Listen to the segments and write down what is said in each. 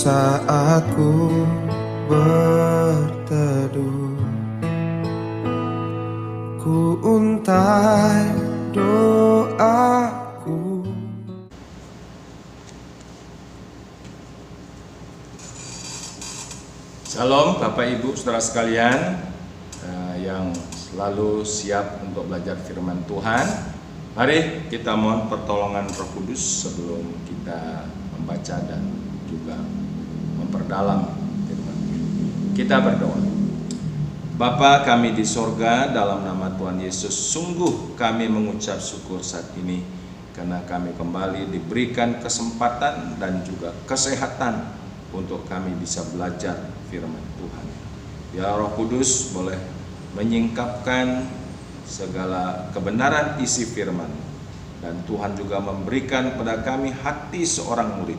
saat ku berteduh, ku untai doaku. Salam Bapak Ibu Saudara sekalian yang selalu siap untuk belajar firman Tuhan. Mari kita mohon pertolongan Roh Kudus sebelum kita membaca dan juga memperdalam firman. Kita berdoa. Bapa kami di sorga, dalam nama Tuhan Yesus, sungguh kami mengucap syukur saat ini karena kami kembali diberikan kesempatan dan juga kesehatan untuk kami bisa belajar firman Tuhan. Ya Roh Kudus boleh menyingkapkan segala kebenaran isi firman, dan Tuhan juga memberikan pada kami hati seorang murid,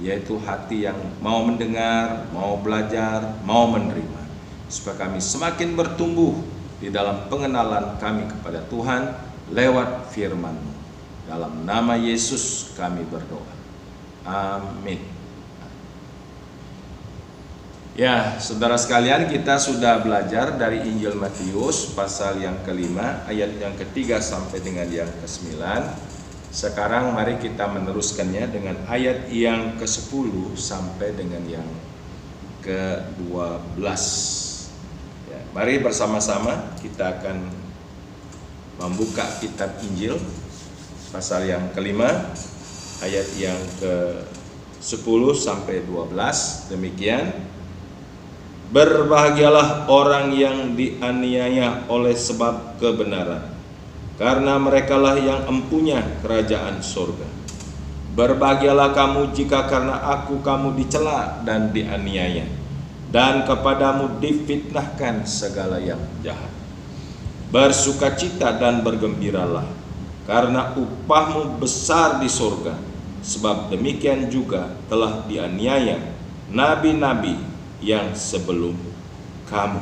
yaitu hati yang mau mendengar, mau belajar, mau menerima, supaya kami semakin bertumbuh di dalam pengenalan kami kepada Tuhan lewat firman-Mu. Dalam nama Yesus kami berdoa. Amin. Ya, saudara sekalian, kita sudah belajar dari Injil Matius pasal yang kelima, ayat yang ketiga sampai dengan yang ke-9. Sekarang mari kita meneruskannya dengan ayat yang ke-10 sampai dengan yang ke-12. Ya, mari bersama-sama kita akan membuka kitab Injil pasal yang kelima, ayat yang ke-10 sampai 12. Demikian. Berbahagialah orang yang dianiaya oleh sebab kebenaran, karena merekalah yang empunya kerajaan surga. Berbahagialah kamu jika karena aku kamu dicela dan dianiaya, dan kepadamu difitnahkan segala yang jahat. Bersukacita dan bergembiralah, karena upahmu besar di surga, sebab demikian juga telah dianiaya nabi-nabi yang sebelum kamu.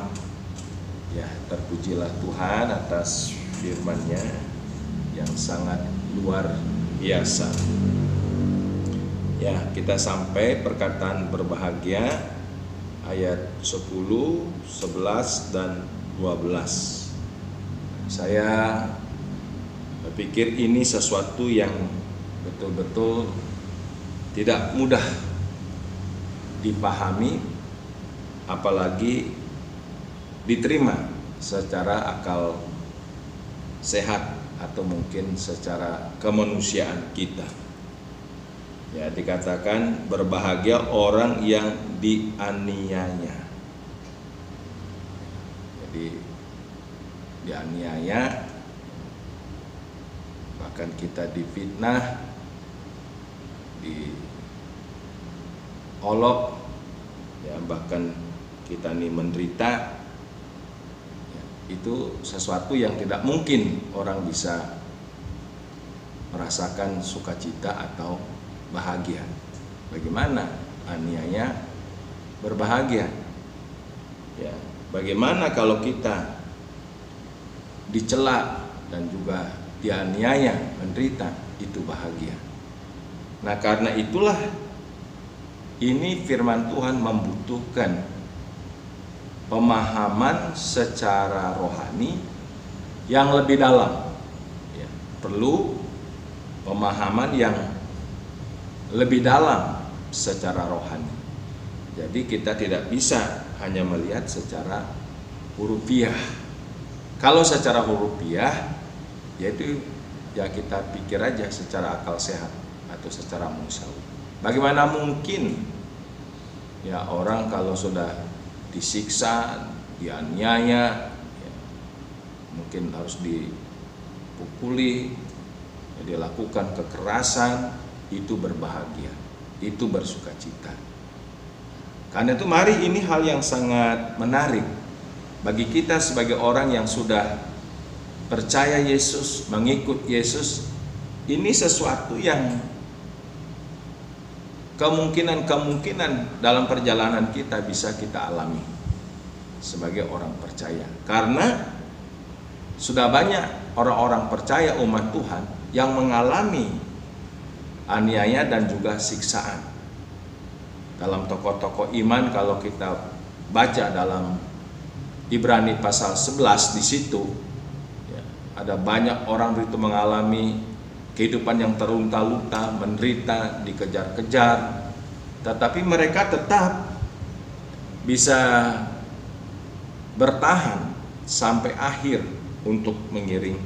Ya, terpujilah Tuhan atas firman-Nya yang sangat luar biasa. Ya, kita sampai perkataan berbahagia ayat 10, 11 dan 12. Saya berpikir ini sesuatu yang betul-betul tidak mudah dipahami, apalagi diterima secara akal sehat atau mungkin secara kemanusiaan kita. Ya, dikatakan berbahagia orang yang dianiaya. Jadi dianiaya, bahkan kita difitnah, diolok, ya, bahkan kita ini menderita, ya, itu sesuatu yang tidak mungkin orang bisa merasakan sukacita atau bahagia. Bagaimana aniaya berbahagia? Ya, bagaimana kalau kita dicela dan juga dianiaya, menderita, itu bahagia. Nah, karena itulah ini firman Tuhan membutuhkan pemahaman secara rohani yang lebih dalam. Ya, perlu pemahaman yang lebih dalam secara rohani. Jadi kita tidak bisa hanya melihat secara hurufiah. Kalau secara hurufiah, yaitu ya kita pikir aja secara akal sehat atau secara manusiawi. Bagaimana mungkin ya orang kalau sudah disiksa, dianiaya, ya, mungkin harus dipukuli, ya, dilakukan kekerasan, itu berbahagia, itu bersukacita. Karena itu mari, ini hal yang sangat menarik bagi kita sebagai orang yang sudah percaya Yesus, mengikut Yesus. Ini sesuatu yang kemungkinan dalam perjalanan kita bisa kita alami sebagai orang percaya. Karena sudah banyak orang-orang percaya umat Tuhan yang mengalami aniaya dan juga siksaan. dalam tokoh-tokoh iman. Kalau kita baca dalam Ibrani pasal 11 di situ, ya, ada banyak orang itu mengalami kehidupan yang terlunta-lunta, menderita, dikejar-kejar, tetapi mereka tetap bisa bertahan sampai akhir untuk mengiring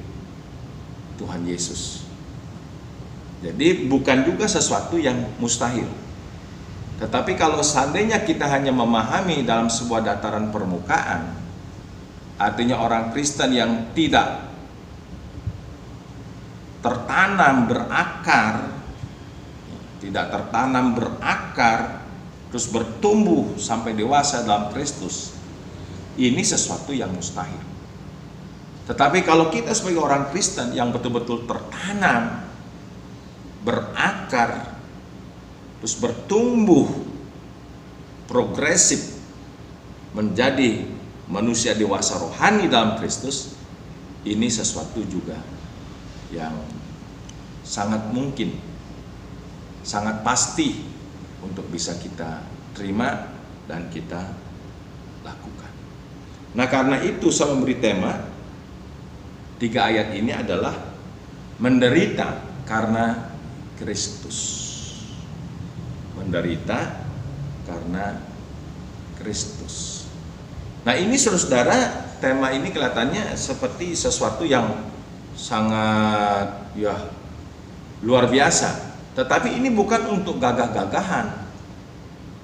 Tuhan Yesus. Jadi bukan juga sesuatu yang mustahil. Tetapi kalau seandainya kita hanya memahami dalam sebuah dataran permukaan, artinya orang Kristen yang tidak tertanam berakar, terus bertumbuh sampai dewasa dalam Kristus, ini sesuatu yang mustahil. Tetapi kalau kita sebagai orang Kristen yang betul-betul tertanam, berakar, terus bertumbuh progresif menjadi manusia dewasa rohani dalam Kristus, ini sesuatu juga yang sangat mungkin, sangat pasti untuk bisa kita terima dan kita lakukan. Nah, karena itu saya memberi tema 3 ayat ini adalah menderita karena Kristus. Menderita karena Kristus. Nah, ini saudara, tema ini kelihatannya seperti sesuatu yang sangat luar biasa. Tetapi ini bukan untuk gagah-gagahan,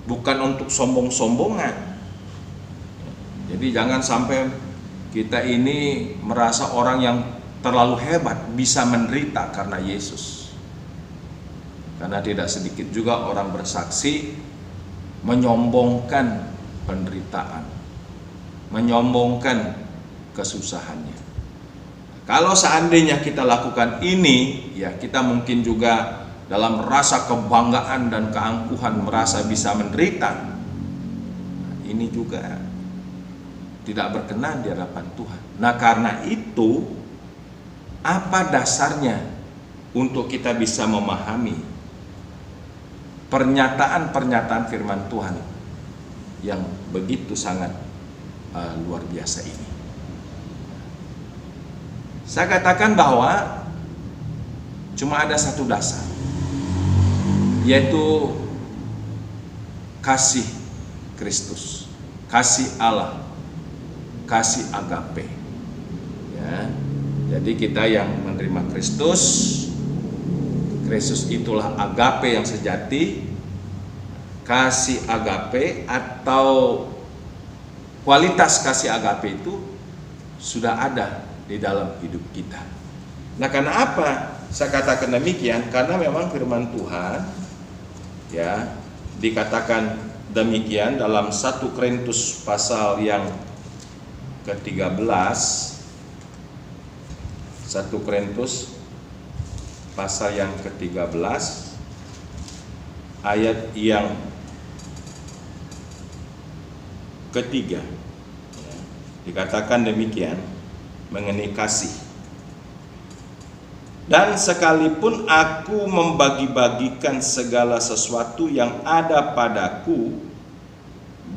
bukan untuk sombong-sombongan. Jadi jangan sampai kita ini merasa orang yang terlalu hebat bisa menderita karena Yesus. Karena tidak sedikit juga orang bersaksi menyombongkan penderitaan, menyombongkan kesusahannya. Kalau seandainya kita lakukan ini, ya kita mungkin juga dalam rasa kebanggaan dan keangkuhan merasa bisa menderita. Ini juga tidak berkenan di hadapan Tuhan. Nah, karena itu apa dasarnya untuk kita bisa memahami pernyataan-pernyataan firman Tuhan yang begitu sangat luar biasa ini? Saya katakan bahwa cuma ada satu dasar, yaitu kasih Kristus, kasih Allah, kasih agape. Ya, jadi kita yang menerima Kristus itulah agape yang sejati. Kasih agape atau kualitas kasih agape itu sudah ada di dalam hidup kita. Nah, karena apa saya katakan demikian? Karena memang firman Tuhan ya dikatakan demikian dalam 1 Korintus pasal yang ke-13. 1 Korintus pasal yang ke-13 ayat yang ketiga, dikatakan demikian mengenai kasih. Dan sekalipun aku membagi-bagikan segala sesuatu yang ada padaku,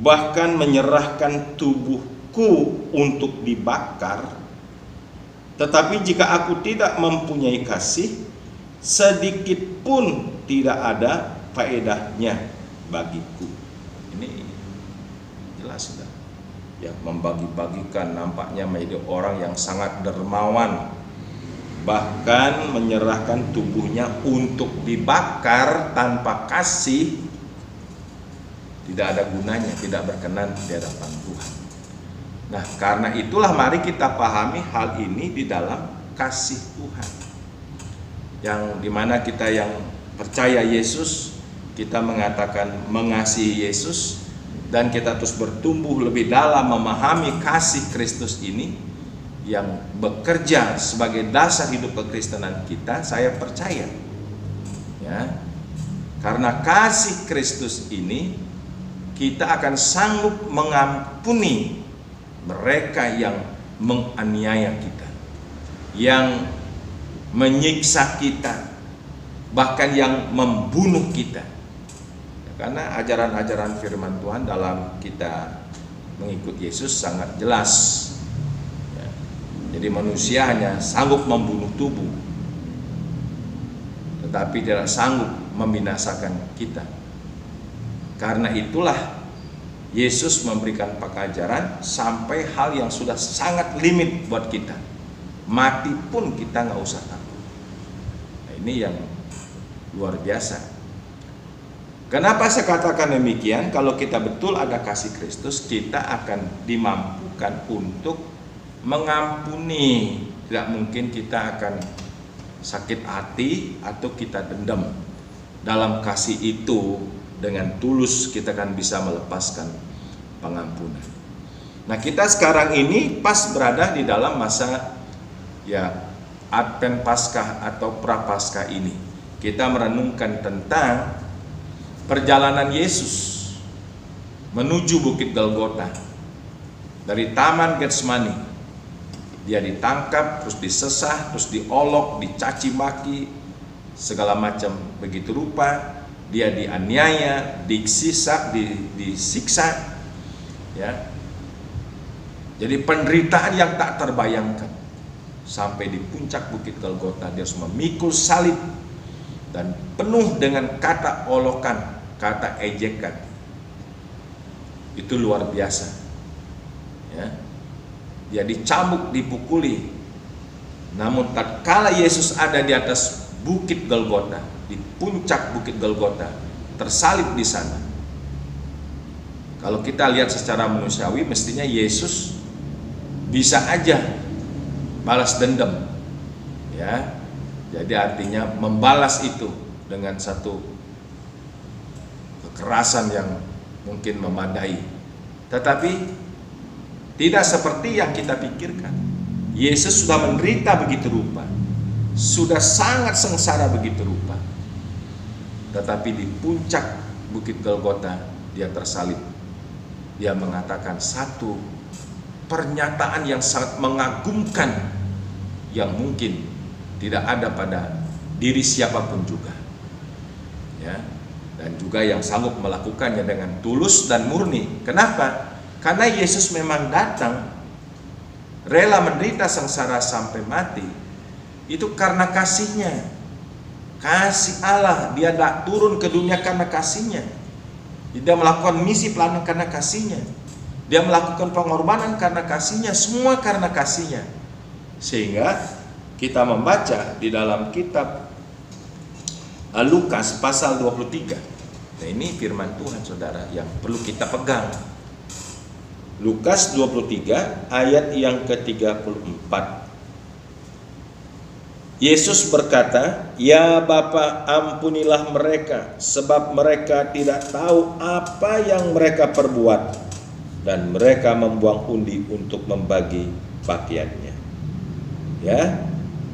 bahkan menyerahkan tubuhku untuk dibakar, tetapi jika aku tidak mempunyai kasih, sedikit pun tidak ada faedahnya bagiku. Ini jelas sudah. Ya, membagi-bagikan nampaknya menjadi orang yang sangat dermawan, bahkan menyerahkan tubuhnya untuk dibakar tanpa kasih, tidak ada gunanya, tidak berkenan di hadapan Tuhan. Nah, karena itulah mari kita pahami hal ini di dalam kasih Tuhan, yang dimana kita yang percaya Yesus, kita mengatakan mengasihi Yesus, dan kita terus bertumbuh lebih dalam memahami kasih Kristus ini yang bekerja sebagai dasar hidup kekristenan kita. Saya percaya ya, karena kasih Kristus ini kita akan sanggup mengampuni mereka yang menganiaya kita, yang menyiksa kita, bahkan yang membunuh kita. Karena ajaran-ajaran firman Tuhan dalam kita mengikut Yesus sangat jelas. Ya. Jadi manusia hanya sanggup membunuh tubuh, tetapi tidak sanggup membinasakan kita. Karena itulah Yesus memberikan pengajaran sampai hal yang sudah sangat limit buat kita. Mati pun kita nggak usah takut. Nah, ini yang luar biasa. Kenapa saya katakan demikian? Kalau kita betul ada kasih Kristus, kita akan dimampukan untuk mengampuni. Tidak mungkin kita akan sakit hati atau kita dendam. Dalam kasih itu dengan tulus kita akan bisa melepaskan pengampunan. Nah, kita sekarang ini pas berada di dalam masa Advent Paskah atau Prapaskah ini. Kita merenungkan tentang perjalanan Yesus menuju Bukit Golgota. Dari Taman Getsemani, dia ditangkap, terus disesah, terus diolok, dicaci maki, segala macam begitu rupa. Dia dianiaya, disiksa, ya. Jadi penderitaan yang tak terbayangkan. Sampai di puncak Bukit Golgota dia harus memikul salib dan penuh dengan kata olokan, kata ejekan. Itu luar biasa. Ya. Dia dicambuk, dipukuli. Namun tatkala Yesus ada di atas Bukit Golgota, di puncak Bukit Golgota, tersalib di sana. Kalau kita lihat secara manusiawi, mestinya Yesus bisa aja balas dendam, ya. Jadi artinya membalas itu dengan satu kekerasan yang mungkin memadai. Tetapi tidak seperti yang kita pikirkan. Yesus sudah menderita begitu rupa, sudah sangat sengsara begitu rupa. Tetapi di puncak Bukit Golgota dia tersalib. Dia mengatakan satu pernyataan yang sangat mengagumkan yang mungkin tidak ada pada diri siapapun juga, ya, dan juga yang sanggup melakukannya dengan tulus dan murni. Kenapa? Karena Yesus memang datang rela menderita sengsara sampai mati itu karena kasihnya, kasih Allah. Dia tidak turun ke dunia karena kasihnya. Dia melakukan misi pelayanan karena kasihnya. Dia melakukan pengorbanan karena kasihnya, semua karena kasihnya. Sehingga kita membaca di dalam kitab Lukas pasal 23. Nah, ini firman Tuhan saudara yang perlu kita pegang. Lukas 23 ayat yang ke-34. Yesus berkata, "Ya Bapa, ampunilah mereka, sebab mereka tidak tahu apa yang mereka perbuat." Dan mereka membuang undi untuk membagi pakaiannya.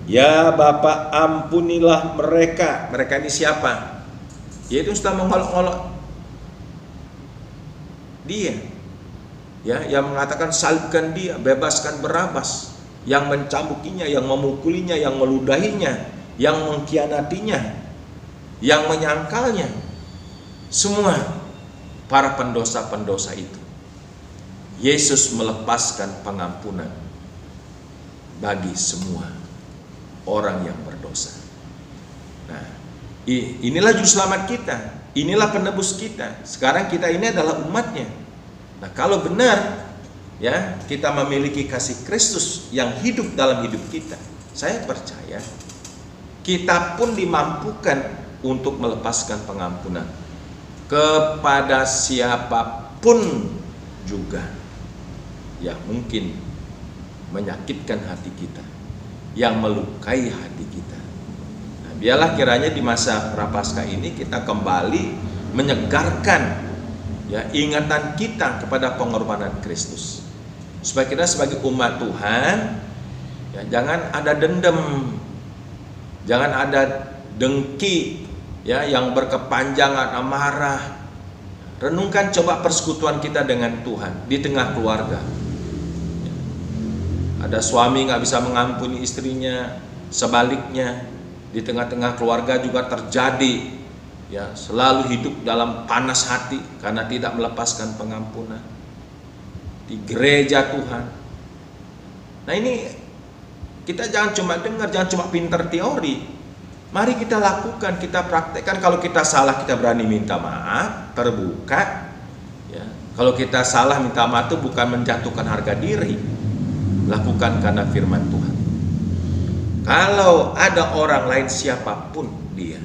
Ya Bapa, ampunilah mereka. Mereka ini siapa? Yaitu sudah mengolok-olok dia, ya, yang mengatakan salibkan dia, bebaskan Barabas, yang mencambukinya, yang memukulinya, yang meludahinya, yang mengkhianatinya, yang menyangkalnya. Semua para pendosa-pendosa itu Yesus melepaskan pengampunan bagi semua orang yang berdosa. Nah, inilah juru selamat kita, inilah penebus kita. Sekarang kita ini adalah umatnya. Nah, kalau benar ya kita memiliki kasih Kristus yang hidup dalam hidup kita, saya percaya kita pun dimampukan untuk melepaskan pengampunan kepada siapapun juga yang mungkin menyakitkan hati kita, yang melukai hati kita. Nah, biarlah kiranya di masa Prapaskah ini kita kembali menyegarkan ya ingatan kita kepada pengorbanan Kristus, supaya kita sebagai umat Tuhan ya jangan ada dendam, jangan ada dengki ya yang berkepanjangan, amarah. Renungkan coba persekutuan kita dengan Tuhan di tengah keluarga. Ada suami nggak bisa mengampuni istrinya, sebaliknya di tengah-tengah keluarga juga terjadi ya, selalu hidup dalam panas hati karena tidak melepaskan pengampunan di gereja Tuhan. Nah, ini kita jangan cuma dengar, jangan cuma pinter teori. Mari kita lakukan, kita praktekkan. Kalau kita salah, kita berani minta maaf, terbuka. Ya, kalau kita salah minta maaf itu bukan menjatuhkan harga diri. Lakukan karena firman Tuhan. Kalau ada orang lain siapapun dia,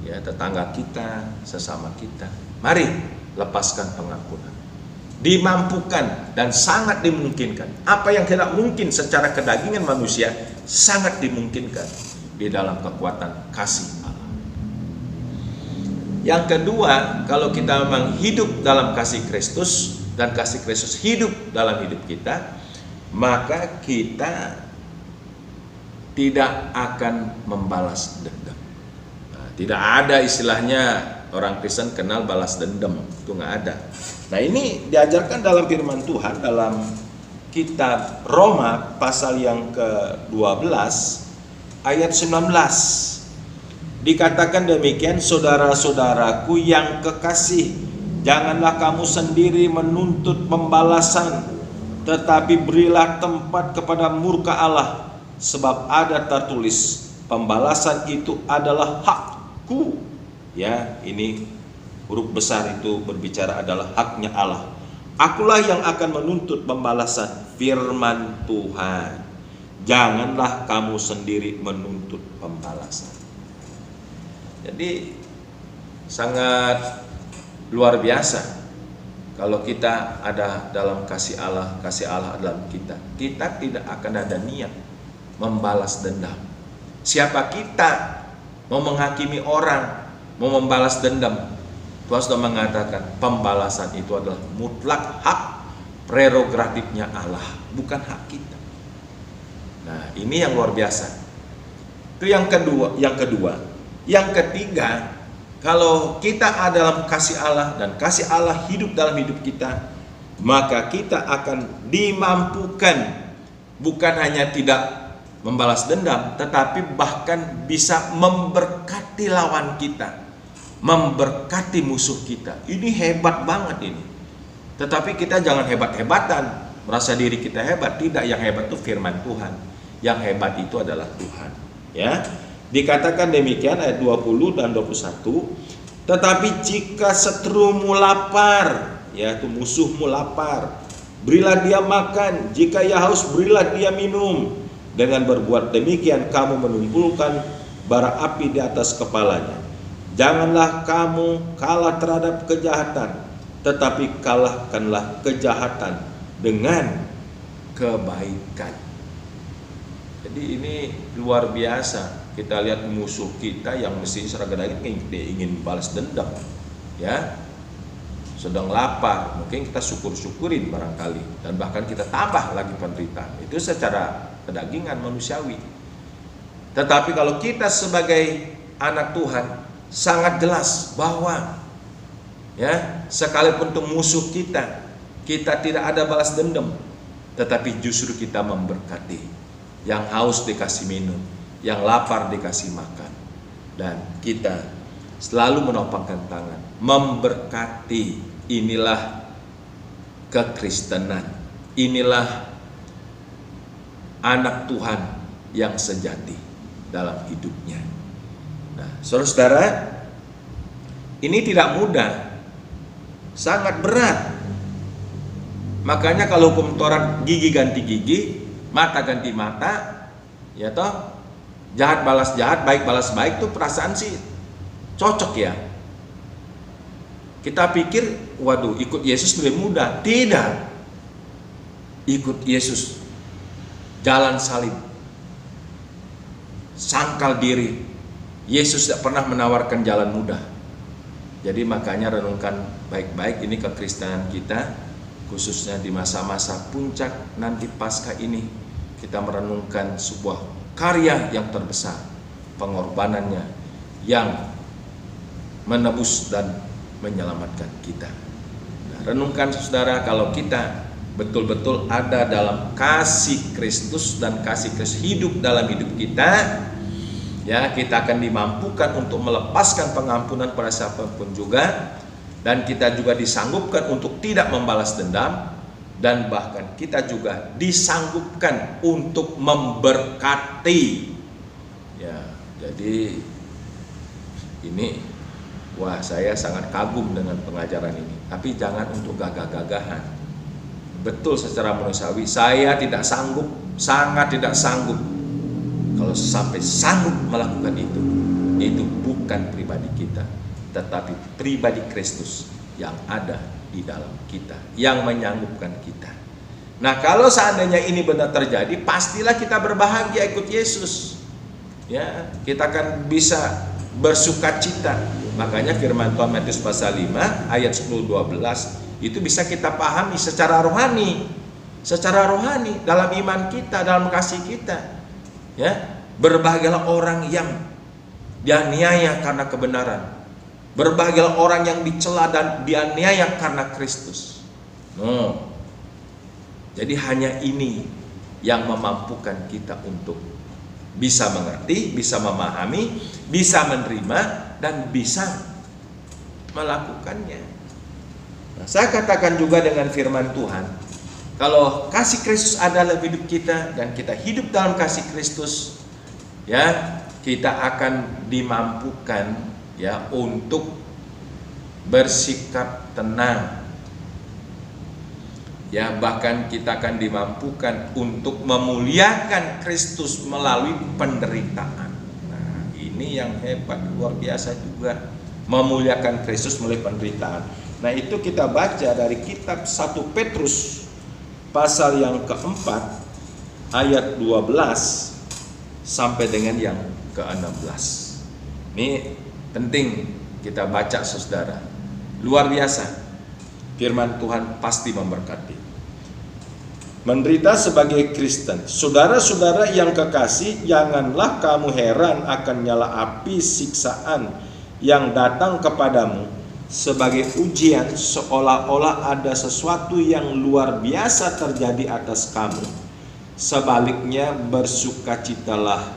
ya, tetangga kita, sesama kita, mari lepaskan pengampunan. Dimampukan dan sangat dimungkinkan. Apa yang tidak mungkin secara kedagingan manusia sangat dimungkinkan di dalam kekuatan kasih Allah. Yang kedua, kalau kita memang hidup dalam kasih Kristus dan kasih Kristus hidup dalam hidup kita, maka kita tidak akan membalas dendam. Nah, tidak ada istilahnya orang Kristen kenal balas dendam, itu nggak ada. Nah, ini diajarkan dalam firman Tuhan dalam kitab Roma pasal yang ke-12 ayat 19. Dikatakan demikian, saudara-saudaraku yang kekasih, janganlah kamu sendiri menuntut pembalasan, tetapi berilah tempat kepada murka Allah. Sebab ada tertulis, pembalasan itu adalah hakku. Ya, ini huruf besar itu berbicara adalah haknya Allah. Akulah yang akan menuntut pembalasan, firman Tuhan. Janganlah kamu sendiri menuntut pembalasan. Jadi sangat luar biasa kalau kita ada dalam kasih Allah dalam kita. Kita tidak akan ada niat membalas dendam. Siapa kita mau menghakimi orang, mau membalas dendam? Tuhan sudah mengatakan pembalasan itu adalah mutlak hak prerogatifnya Allah, bukan hak kita. Nah, ini yang luar biasa. Itu yang kedua. Yang ketiga, kalau kita ada dalam kasih Allah dan kasih Allah hidup dalam hidup kita, maka kita akan dimampukan bukan hanya tidak membalas dendam, tetapi bahkan bisa memberkati lawan kita, memberkati musuh kita. Ini hebat banget ini. Tetapi kita jangan hebat-hebatan, merasa diri kita hebat. Tidak, yang hebat itu firman Tuhan. Yang hebat itu adalah Tuhan. Ya, dikatakan demikian ayat 20 dan 21. Tetapi jika seterumu lapar, yaitu musuhmu lapar, berilah dia makan. Jika ia haus, berilah dia minum. Dengan berbuat demikian kamu menumpulkan bara api di atas kepalanya. Janganlah kamu kalah terhadap kejahatan, tetapi kalahkanlah kejahatan dengan kebaikan. Jadi ini luar biasa. Kita lihat musuh kita yang mesti seragam daging ingin balas dendam, ya, sedang lapar, mungkin kita syukur-syukurin barangkali, dan bahkan kita tambah lagi penderitaan. Itu secara kedagingan manusiawi. Tetapi kalau kita sebagai anak Tuhan sangat jelas bahwa, ya, sekalipun itu musuh kita, kita tidak ada balas dendam, tetapi justru kita memberkati. Yang haus dikasih minum, yang lapar dikasih makan, dan kita selalu menopangkan tangan, memberkati. Inilah kekristenan, inilah anak Tuhan yang sejati dalam hidupnya. Nah, saudara-saudara, ini tidak mudah, sangat berat. Makanya kalau hukum Taurat gigi ganti gigi, mata ganti mata, ya toh, jahat balas jahat, baik balas baik, tuh perasaan sih cocok ya. Kita pikir, waduh, ikut Yesus lebih mudah. Tidak. Ikut Yesus, jalan salib, sangkal diri. Yesus tidak pernah menawarkan jalan mudah. Jadi makanya renungkan baik-baik ini kekristenan kita, khususnya di masa-masa puncak nanti Paskah ini. Kita merenungkan sebuah karya yang terbesar, pengorbanannya yang menebus dan menyelamatkan kita. Nah, renungkan saudara, kalau kita betul-betul ada dalam kasih Kristus dan kasih Kristus hidup dalam hidup kita, Ya, kita akan dimampukan untuk melepaskan pengampunan pada siapapun juga, dan kita juga disanggupkan untuk tidak membalas dendam, dan bahkan kita juga disanggupkan untuk memberkati. Ya, jadi ini, wah, saya sangat kagum dengan pengajaran ini. Tapi jangan untuk gagah-gagahan. Betul, secara manusiawi saya tidak sanggup, sangat tidak sanggup. Kalau sampai sanggup melakukan itu bukan pribadi kita, tetapi pribadi Kristus yang ada di dalam kita, yang menyanggupkan kita. Nah, kalau seandainya ini benar terjadi, pastilah kita berbahagia ikut Yesus. Ya, kita akan bisa bersukacita. Makanya firman Tuhan Matius pasal 5 ayat 10-12 itu bisa kita pahami secara rohani. Secara rohani dalam iman kita, dalam kasih kita. Ya, berbahagialah orang yang dianiaya karena kebenaran. Berbahagialah orang yang dicela dan dianiaya karena Kristus. Jadi hanya ini yang memampukan kita untuk bisa mengerti, bisa memahami, bisa menerima, dan bisa melakukannya. Nah, saya katakan juga dengan firman Tuhan, kalau kasih Kristus ada dalam hidup kita dan kita hidup dalam kasih Kristus, ya, kita akan dimampukan, ya, untuk bersikap tenang. Ya, bahkan kita akan dimampukan untuk memuliakan Kristus melalui penderitaan. Nah, ini yang hebat, luar biasa juga, memuliakan Kristus melalui penderitaan. Nah, itu kita baca dari kitab 1 Petrus pasal yang keempat ayat 12 sampai dengan yang ke-16. Ini penting kita baca, saudara. Luar biasa. Firman Tuhan pasti memberkati. Menderita sebagai Kristen. Saudara-saudara yang kekasih, janganlah kamu heran akan nyala api siksaan yang datang kepadamu sebagai ujian, seolah-olah ada sesuatu yang luar biasa terjadi atas kamu. Sebaliknya bersukacitalah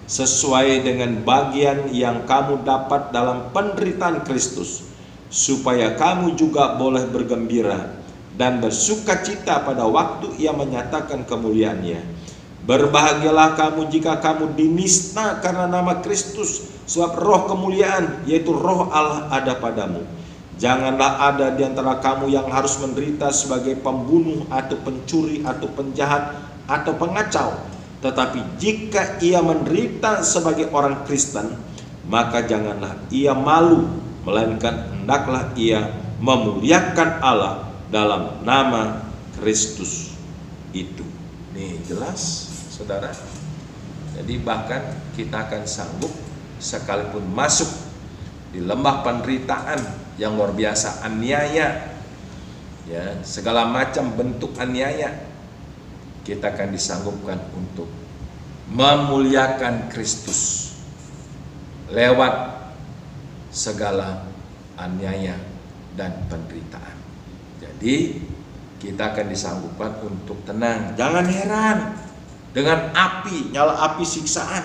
sesuai dengan bagian yang kamu dapat dalam penderitaan Kristus, supaya kamu juga boleh bergembira dan bersukacita pada waktu Ia menyatakan kemuliaannya. Berbahagialah kamu jika kamu dinista karena nama Kristus, sebab roh kemuliaan, yaitu roh Allah, ada padamu. Janganlah ada di antara kamu yang harus menderita sebagai pembunuh atau pencuri atau penjahat atau pengacau. Tetapi jika ia menderita sebagai orang Kristen, maka janganlah ia malu, melainkan hendaklah ia memuliakan Allah dalam nama Kristus itu. Nih, jelas, saudara. Jadi bahkan kita akan sanggup sekalipun masuk di lembah penderitaan yang luar biasa, aniaya, ya, segala macam bentuk aniaya, kita akan disanggupkan untuk memuliakan Kristus lewat segala aniaya dan penderitaan. Jadi kita akan disanggupkan untuk tenang. Jangan heran dengan api, nyala api siksaan.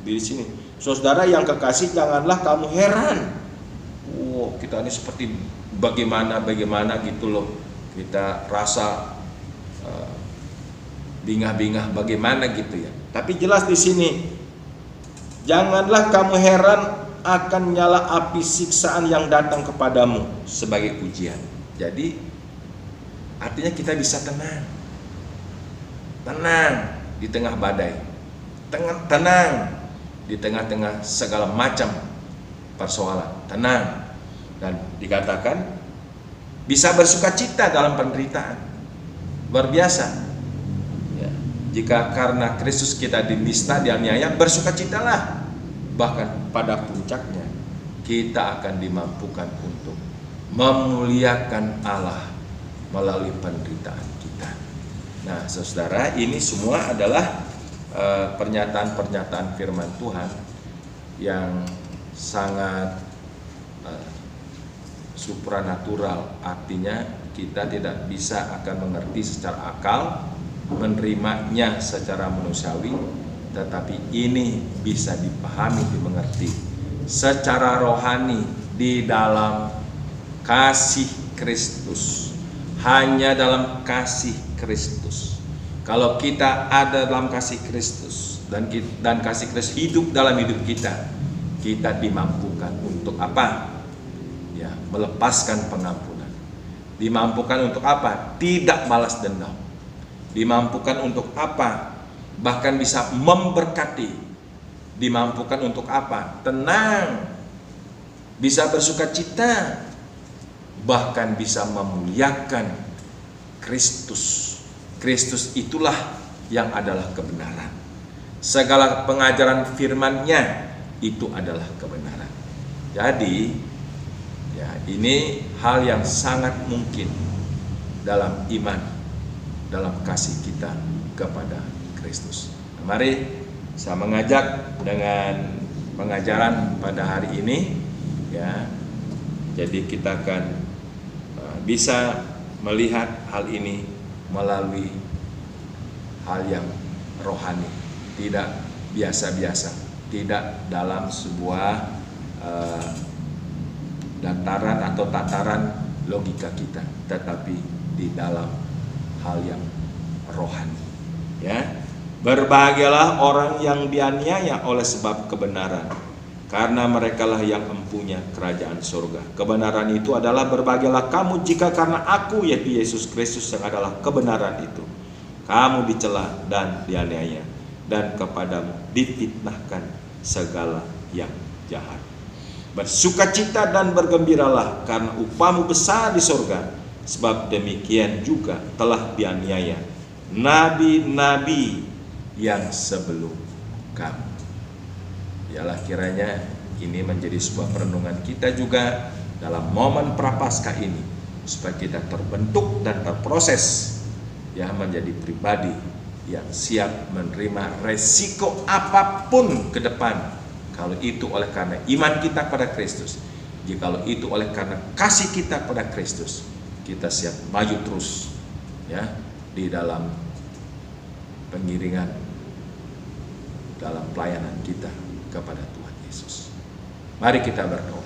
Di sini, saudara yang kekasih, janganlah kamu heran. Kita ini seperti bagaimana gitu loh. Kita rasa bingah-bingah bagaimana gitu ya. Tapi jelas di sini, janganlah kamu heran akan nyala api siksaan yang datang kepadamu sebagai ujian. Jadi artinya kita bisa tenang di tengah badai, tenang di tengah-tengah segala macam persoalan, tenang. Dan dikatakan bisa bersukacita dalam penderitaan. Luar biasa. Ya, jika karena Kristus kita dinista, dianiaya, bersukacitalah. Bahkan pada puncaknya kita akan dimampukan untuk memuliakan Allah melalui penderitaan kita. Nah, saudara, ini semua adalah pernyataan-pernyataan firman Tuhan yang sangat supranatural. Artinya kita tidak bisa akan mengerti secara akal, menerimanya secara manusiawi, tetapi ini bisa dipahami, dimengerti secara rohani di dalam kasih Kristus. Hanya dalam kasih Kristus. Kalau kita ada dalam kasih Kristus dan kasih Kristus hidup dalam hidup kita, kita dimampukan untuk apa? Ya, melepaskan pengampunan. Dimampukan untuk apa? Tidak balas dendam. Dimampukan untuk apa? Bahkan bisa memberkati. Dimampukan untuk apa? Tenang. Bisa bersuka cita. Bahkan bisa memuliakan Kristus. Kristus itulah yang adalah kebenaran. Segala pengajaran firman-Nya itu adalah kebenaran. Jadi, ya, ini hal yang sangat mungkin dalam iman, dalam kasih kita kepada Kristus. Nah, mari saya mengajak dengan pengajaran pada hari ini, ya. Jadi kita akan bisa melihat hal ini melalui hal yang rohani, tidak biasa-biasa, tidak dalam sebuah dataran atau tataran logika kita, tetapi di dalam hal yang rohani. Ya, berbahagialah orang yang dianiaya oleh sebab kebenaran, karena merekalah yang empunya kerajaan surga. Kebenaran itu adalah berbahagialah kamu jika karena aku, yaitu Yesus Kristus yang adalah kebenaran itu, kamu dicela dan dianiaya, dan kepadamu difitnahkan segala yang jahat. Bersukacita dan bergembiralah, karena upahmu besar di surga, sebab demikian juga telah dianiaya nabi-nabi yang sebelum kamu. Yalah, kiranya ini menjadi sebuah perenungan kita juga dalam momen prapaskah ini, supaya kita terbentuk dan terproses, ya, menjadi pribadi yang siap menerima resiko apapun ke depan. Kalau itu oleh karena iman kita pada Kristus, jikalau itu oleh karena kasih kita pada Kristus, kita siap maju terus, ya, di dalam pengiringan, dalam pelayanan kita kepada Tuhan Yesus. Mari kita berdoa.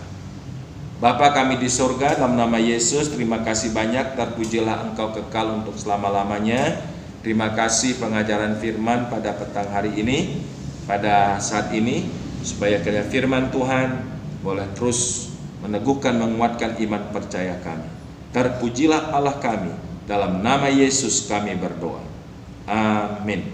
Bapa kami di surga, dalam nama Yesus, terima kasih banyak, terpujilah Engkau kekal untuk selama-lamanya. Terima kasih pengajaran firman pada petang hari ini, pada saat ini, supaya kiranya firman Tuhan boleh terus meneguhkan, menguatkan iman percaya kami. Terpujilah Allah kami, dalam nama Yesus kami berdoa. Amin.